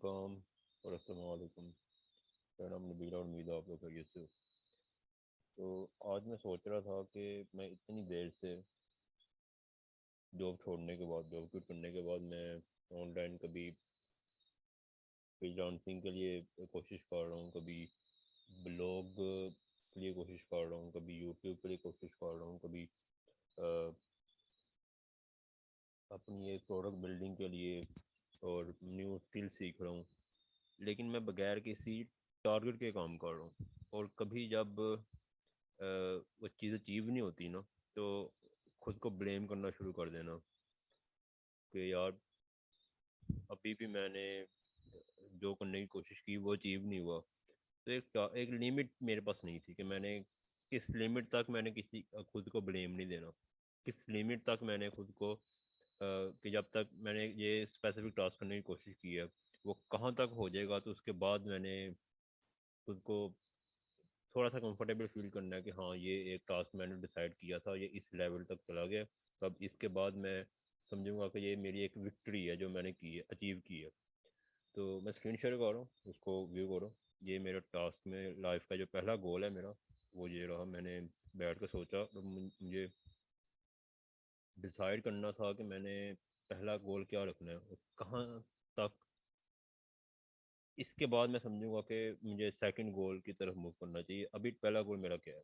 Welcome और अस्सलाम वालेकुम। मेरा नाम नबील और उम्मीद है आप लोग खैरियत से हो। तो आज मैं सोच रहा था कि मैं इतनी देर से जॉब छोड़ने के बाद, जॉब क्विट करने के बाद, मैं ऑनलाइन कभी फ्रीलांसिंग के लिए कोशिश कर रहा हूँ, कभी ब्लॉग के लिए कोशिश कर रहा हूँ, कभी यूट्यूब के लिए कोशिश कर रहा हूँ, कभी अ, अपनी एक प्रोडक्ट बिल्डिंग के लिए और न्यू स्किल सीख रहा हूँ। लेकिन मैं बगैर किसी टारगेट के काम कर रहा हूँ। और कभी जब वो चीज़ अचीव नहीं होती ना, तो खुद को ब्लेम करना शुरू कर देना कि यार अभी भी मैंने जो करने की कोशिश की वो अचीव नहीं हुआ। तो एक लिमिट मेरे पास नहीं थी कि मैंने किस लिमिट तक मैंने किसी खुद को ब्लेम नहीं देना, किस लिमिट तक मैंने खुद को कि जब तक मैंने ये स्पेसिफिक टास्क करने की कोशिश की है वो कहाँ तक हो जाएगा, तो उसके बाद मैंने खुद को थोड़ा सा कंफर्टेबल फील करना है कि हाँ ये एक टास्क मैंने डिसाइड किया था, ये इस लेवल तक चला गया। तो अब इसके बाद मैं समझूंगा कि ये मेरी एक विक्ट्री है जो मैंने की है, अचीव की है। तो मैं स्क्रीन शेयर कर रहा हूँ, उसको व्यू करो। ये मेरा टास्क में लाइफ का जो पहला गोल है मेरा, वो ये रहा। मैंने बैठ कर सोचा तो मुझे डिसाइड करना था कि मैंने पहला गोल क्या रखना है और कहाँ तक। इसके बाद मैं समझूंगा कि मुझे सेकंड गोल की तरफ मूव करना चाहिए। अभी पहला गोल मेरा क्या है?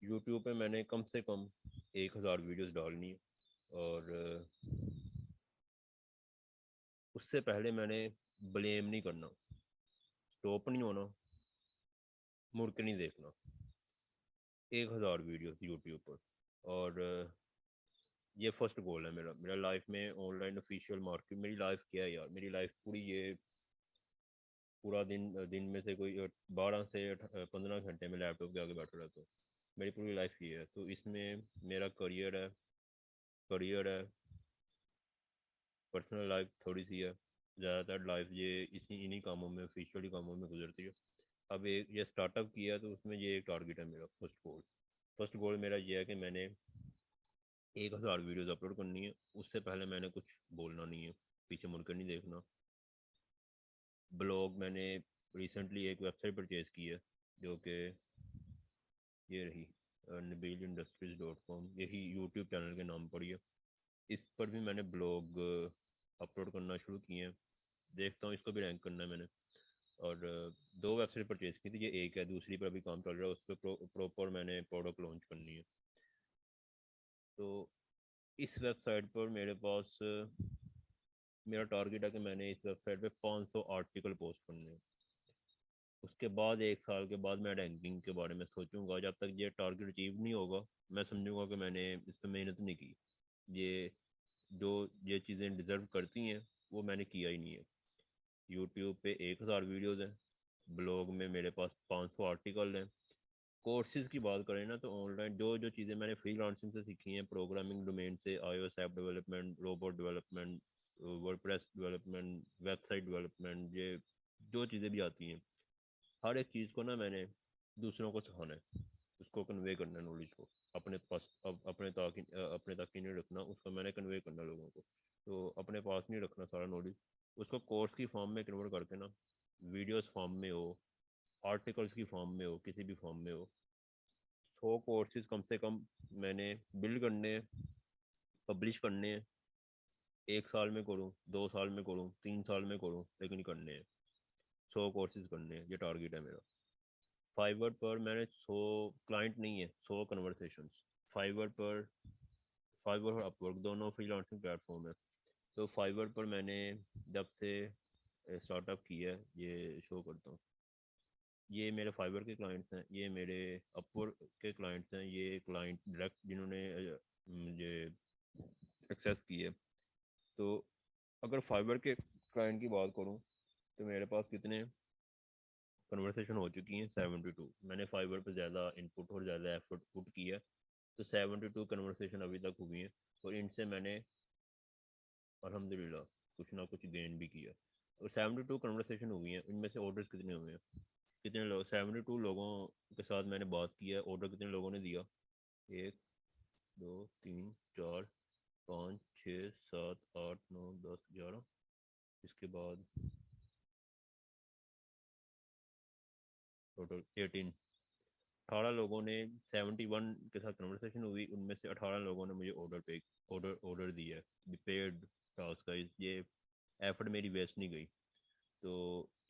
यूट्यूब पे मैंने कम से कम 1,000 वीडियोस डालनी है। और उससे पहले मैंने ब्लेम नहीं करना, स्टॉप नहीं होना, मुड़ के नहीं देखना। 1,000 वीडियोस यूट्यूब पर। और ये फर्स्ट गोल है मेरा। मेरा लाइफ में ऑनलाइन ऑफिशियल मार्केट, मेरी लाइफ क्या है यार? मेरी लाइफ पूरी ये पूरा दिन, दिन में से कोई 12 से 15 घंटे में लैपटॉप के आगे बैठा रहता हूँ। मेरी पूरी लाइफ ये है। तो इसमें मेरा करियर है, पर्सनल लाइफ थोड़ी सी है। ज़्यादातर लाइफ ये इन्हीं कामों में, ऑफिशियली कामों में गुजरती है। अब एक ये स्टार्टअप किया तो उसमें ये एक टारगेट है मेरा। फर्स्ट गोल मेरा ये है कि मैंने 1,000 वीडियोज़ अपलोड करनी है। उससे पहले मैंने कुछ बोलना नहीं है, पीछे मुड़कर नहीं देखना। ब्लॉग मैंने रिसेंटली एक वेबसाइट परचेज़ की है जो कि ये रही, nabilindustries.com। यही यूट्यूब चैनल के नाम पर ही है। इस पर भी मैंने ब्लॉग अपलोड करना शुरू किए हैं। देखता हूँ, इसको भी रैंक करना है मैंने। और दो वेबसाइट परचेज़ की थी, ये एक है, दूसरी पर अभी काम चल रहा है। उस पर प्रॉपर मैंने प्रोडक्ट लॉन्च करनी है। तो इस वेबसाइट पर मेरे पास मेरा टारगेट है कि मैंने इस वेबसाइट पे 500 आर्टिकल पोस्ट करने हैं। उसके बाद 1 साल के बाद मैं रैंकिंग के बारे में सोचूंगा। जब तक ये टारगेट अचीव नहीं होगा, मैं समझूंगा कि मैंने इस पर मेहनत नहीं की। ये जो ये चीज़ें डिज़र्व करती हैं वो मैंने किया ही नहीं है। यूट्यूब पे 1,000 वीडियोज़ हैं, ब्लॉग में मेरे पास 500 आर्टिकल हैं। कोर्सेज़ की बात करें ना, तो ऑनलाइन जो जो चीज़ें मैंने फ्रीलांसिंग से सीखी हैं, प्रोग्रामिंग डोमेन से, iOS app development, robot development, WordPress development, website development, ये जो चीज़ें भी आती हैं, हर एक चीज़ को ना मैंने दूसरों को सिखाना है, उसको कन्वे करना है, नॉलेज को अपने पास। अब अपने तक ही नहीं रखना, उसको मैंने कन्वे करना लोगों को। तो अपने पास नहीं रखना सारा नॉलेज, उसको कोर्स की फॉर्म में कन्वर्ट करके ना, वीडियोस फॉर्म में हो, आर्टिकल्स की फॉर्म में हो, किसी भी फॉर्म में हो, 100 कोर्सेज कम से कम मैंने बिल्ड करने हैं, पब्लिश करने हैं। 1 साल में करूँ, 2 साल में करूँ, 3 साल में करूँ, लेकिन करने हैं। 100 कोर्सेज करने हैं, ये टारगेट है मेरा। फाइवर पर मैंने 100 क्लाइंट नहीं है, 100 कन्वर्सेशंस। फाइवर पर, फाइवर और अपवर्क दोनों फ्रीलांसिंग प्लेटफॉर्म है। तो फाइवर पर मैंने जब से स्टार्टअप किया है, ये शो करता हूँ, ये मेरे फाइवर के क्लाइंट्स हैं, ये मेरे अपवर्क के क्लाइंट्स हैं, ये क्लाइंट डायरेक्ट जिन्होंने मुझे एक्सेस की है। तो अगर फाइवर के क्लाइंट की बात करूँ तो मेरे पास कितने कन्वर्सेशन हो चुकी हैं? 72। मैंने फाइवर पर ज़्यादा इनपुट और ज़्यादा एफर्ट पुट किया, तो 72 कन्वर्सेशन अभी तक हुई हैं। और इनसे मैंने अल्हम्दुलिल्लाह कुछ ना कुछ गेन भी किया। और 72 कन्वर्सेशन हुई हैं, इनमें से ऑर्डर्स कितने हुए हैं? कितने लोग, 72 लोगों के साथ मैंने बात किया है, ऑर्डर कितने लोगों ने दिया? 1, 2, 3, 4, 5, 6, 7, 8, 9, 10, 11, इसके बाद टोटल 18 लोगों ने 71 के साथ कन्वर्सेशन हुई, उनमें से 18 लोगों ने मुझे ऑर्डर दिया है पेड टास्क का। ये एफर्ट मेरी वेस्ट नहीं गई। तो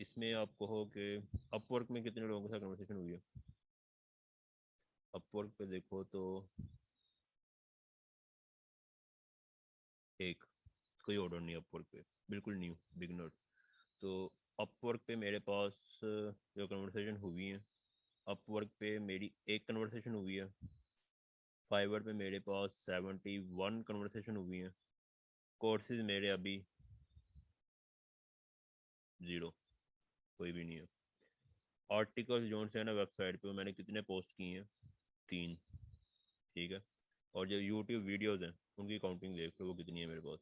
इसमें आप कहो कि अपवर्क में कितने लोगों के साथ कन्वर्सेशन हुई है। अपवर्क पे देखो तो एक कोई ऑर्डर नहीं अपवर्क पे, बिल्कुल न्यू बिगनर। तो अपवर्क पे मेरे पास जो कन्वर्सेशन हुई है, अपवर्क पे मेरी एक कन्वर्सेशन हुई है। फाइवर पे मेरे पास 71 कन्वर्सेशन हुई हैं। कोर्सेज मेरे अभी ज़ीरो, कोई भी नहीं है। आर्टिकल्स जो से है ना वेबसाइट पे, वो मैंने कितने पोस्ट किए हैं, 3। ठीक है। और जो यूट्यूब वीडियोस हैं उनकी काउंटिंग देख लो वो कितनी है मेरे पास।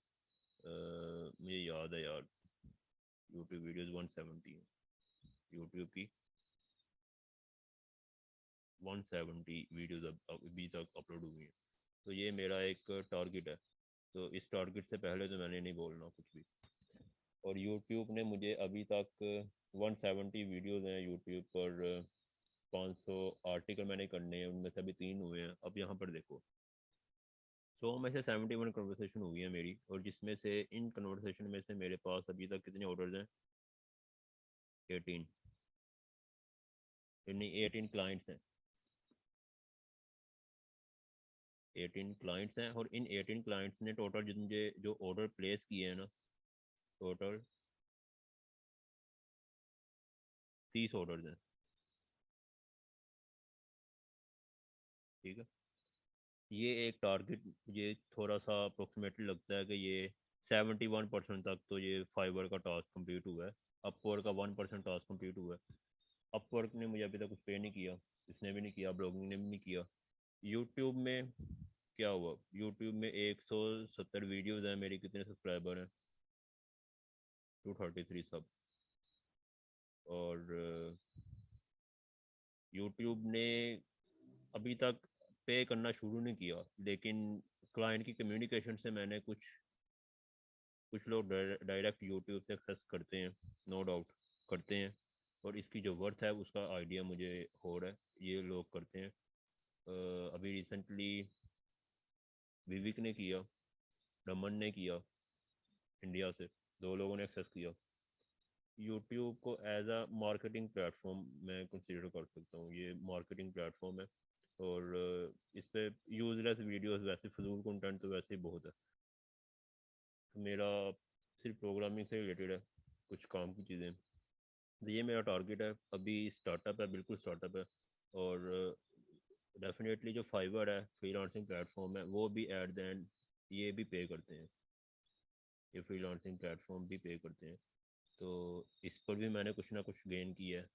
मुझे याद है यार, यूट्यूब वीडियोस 170 है। यूट्यूब की 170 वीडियोस अभी तक अपलोड हुई हैं। तो ये मेरा एक टारगेट है। तो इस टारगेट से पहले तो मैंने नहीं बोलना कुछ भी। और यूट्यूब ने मुझे अभी तक 170 वीडियोज़ हैं यूट्यूब पर, 500 आर्टिकल मैंने करने हैं, उनमें से अभी 3 हुए हैं। अब यहाँ पर देखो 100 में से 71 कन्वर्सेशन हुई है मेरी, और जिसमें से इन कन्वर्सेशन में से मेरे पास अभी तक कितने ऑर्डर्स हैं, 18। नहीं, 18 क्लाइंट्स हैं। 18 क्लाइंट्स हैं, और इन 18 क्लाइंट्स ने टोटल मुझे जो ऑर्डर प्लेस किए हैं ना, टोटल 30 ऑर्डर्स हैं। ठीक है। ये एक टारगेट मुझे थोड़ा सा अप्रोक्सीमेटली लगता है कि ये 71% तक तो ये फाइबर का टास्क कंप्लीट हुआ है। अपवर्क का 1% टास्क कंप्लीट हुआ है। अपवर्क ने मुझे अभी तक कुछ पे नहीं किया, इसने भी नहीं किया, ब्लॉगिंग ने भी नहीं किया। यूट्यूब में क्या हुआ, यूट्यूब में 170 वीडियोज़ हैं मेरी, कितने सब्सक्राइबर हैं, 233 सब। और यूट्यूब ने अभी तक पे करना शुरू नहीं किया, लेकिन क्लाइंट की कम्युनिकेशन से मैंने कुछ लोग डायरेक्ट यूट्यूब से एक्सेस करते हैं, नो डाउट करते हैं। और इसकी जो वर्थ है उसका आइडिया मुझे हो रहा है, ये लोग करते हैं। अभी रिसेंटली विविक ने किया, रमन ने किया, इंडिया से 2 लोगों ने एक्सेस किया। यूट्यूब को एज अ मार्केटिंग प्लेटफॉर्म मैं कंसिडर कर सकता हूँ, ये मार्केटिंग प्लेटफॉर्म है। और इस पर यूजलेस वीडियोस, वैसे फजूल कंटेंट तो वैसे ही बहुत है। तो मेरा सिर्फ प्रोग्रामिंग से रिलेटेड है, कुछ काम की चीज़ें। तो ये मेरा टारगेट है, अभी स्टार्टअप है, बिल्कुल स्टार्टअप है। और डेफिनेटली जो फाइवर है फ्रीलांसिंग प्लेटफॉर्म है, वो भी एट द एंड ये भी पे करते हैं, ये फ्रीलांसिंग प्लेटफॉर्म भी पे करते हैं। तो इस पर भी मैंने कुछ ना कुछ गेन किया है,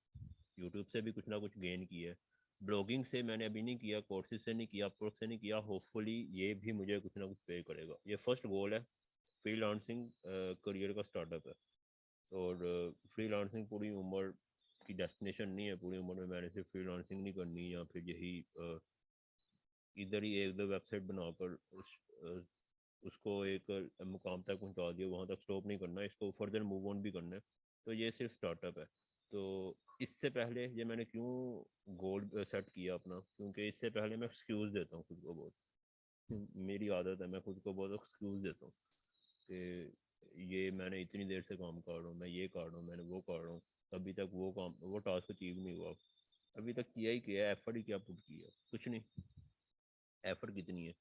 यूट्यूब से भी कुछ ना कुछ गेन किया है। ब्लॉगिंग से मैंने अभी नहीं किया, कोर्सेज से नहीं किया, अपवर्क से नहीं किया। होपफुली ये भी मुझे कुछ ना कुछ पे करेगा। ये फर्स्ट गोल है, फ्रीलांसिंग करियर का स्टार्टअप है। और फ्रीलांसिंग पूरी उम्र की डेस्टिनेशन नहीं है, पूरी उम्र में मैंने सिर्फ फ्रीलांसिंग नहीं करनी, या फिर यही इधर ही एक दो वेबसाइट बनाकर उसको एक मुकाम तक पहुंचा दिया, वहाँ तक स्टॉप नहीं करना, इसको फर्दर मूव ऑन भी करना है। तो ये सिर्फ स्टार्टअप है। तो इससे पहले ये मैंने क्यों गोल सेट किया अपना, क्योंकि इससे पहले मैं एक्सक्यूज़ देता हूँ खुद को बहुत। मेरी आदत है, मैं खुद को बहुत एक्सक्यूज़ देता हूँ कि ये मैंने इतनी देर से काम कर रहा हूँ, मैं ये कर रहा हूँ, मैंने वो कर रहा हूँ, अभी तक वो टास्क अचीव नहीं हुआ। अभी तक किया ही किया, एफर्ट ही क्या पुट किया, कुछ नहीं। एफर्ट कितनी है,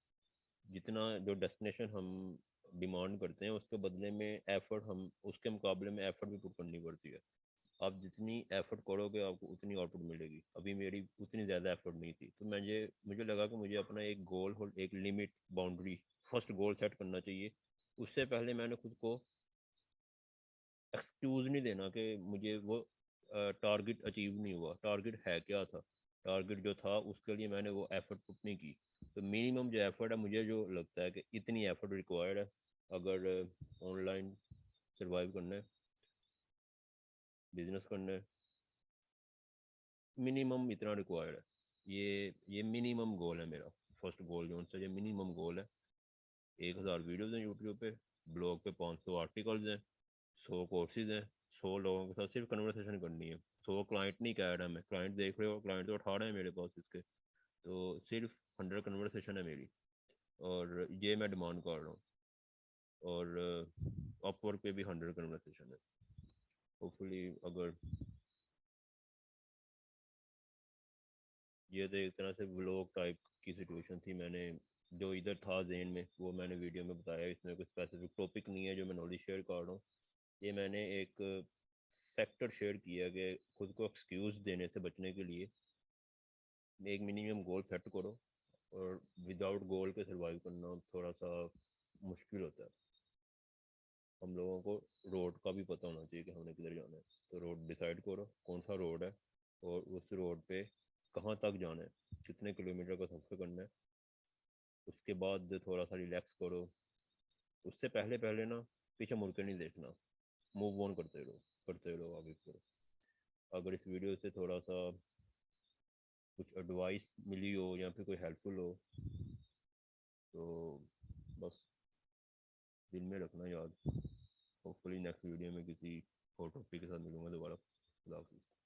जितना जो डेस्टिनेशन हम डिमांड करते हैं उसके बदले में एफर्ट, हम उसके मुकाबले में एफर्ट भी पुट करनी पड़ती है। आप जितनी एफर्ट करोगे आपको उतनी आउटपुट मिलेगी। अभी मेरी उतनी ज़्यादा एफर्ट नहीं थी, तो मुझे लगा कि मुझे अपना एक गोल हो, एक limit boundary, first goal set करना चाहिए। उससे पहले मैंने खुद को एक्सक्यूज़ नहीं देना कि मुझे वो टारगेट अचीव नहीं हुआ। टारगेट है क्या था, टारगेट जो था उसके लिए मैंने वो एफ़र्ट पुट नहीं की। तो मिनिमम जो एफ़र्ट है, मुझे जो लगता है कि इतनी एफ़र्ट रिक्वायर्ड है अगर ऑनलाइन सर्वाइव करना है, बिजनेस करना है, मिनिमम इतना रिक्वायर्ड है। ये मिनिमम गोल है मेरा, फर्स्ट गोल जो उनसे ये मिनिमम गोल है। 1000 वीडियोज़ हैं यूट्यूब पे, ब्लॉग पे 500 आर्टिकल्स हैं, 100 कोर्सेज हैं, 100 लोगों के साथ सिर्फ कन्वर्सेशन करनी है। 100 क्लाइंट नहीं कह रहा मैं, क्लाइंट देख रहे हो, क्लाइंट तो 18 है मेरे पास इसके। तो सिर्फ 100 कन्वर्सेशन है मेरी, और ये मैं डिमांड कर रहा हूँ। और अपवर्क पे भी 100 कन्वर्सेशन है। होपफुली अगर ये तो एक तरह से व्लॉग टाइप की सिचुएशन थी, मैंने जो इधर था जहन में वो मैंने वीडियो में बताया। इसमें कोई स्पेसिफिक टॉपिक नहीं है जो मैं नॉलेज शेयर कर रहा हूँ। ये मैंने एक फैक्टर शेयर किया कि खुद को एक्सक्यूज़ देने से बचने के लिए एक मिनिमम गोल सेट करो, और विदाउट गोल के सर्वाइव करना थोड़ा सा मुश्किल होता है। हम लोगों को रोड का भी पता होना चाहिए कि हमने किधर जाना है। तो रोड डिसाइड करो कौन सा रोड है, और उस रोड पे कहाँ तक जाना है, कितने किलोमीटर का सफ़र करना है। उसके बाद थोड़ा सा रिलैक्स करो। उससे पहले पहले ना पीछे मुड़ के नहीं देखना, मूव ऑन करते रहो आगे की तरफ। अगर इस वीडियो से थोड़ा सा कुछ एडवाइस मिली हो या फिर कोई हेल्पफुल हो, तो बस दिल में रखना याद। होपफुली नेक्स्ट वीडियो में किसी और टॉपिक के साथ मिलूंगा दोबारा। खुदा हाफिज़।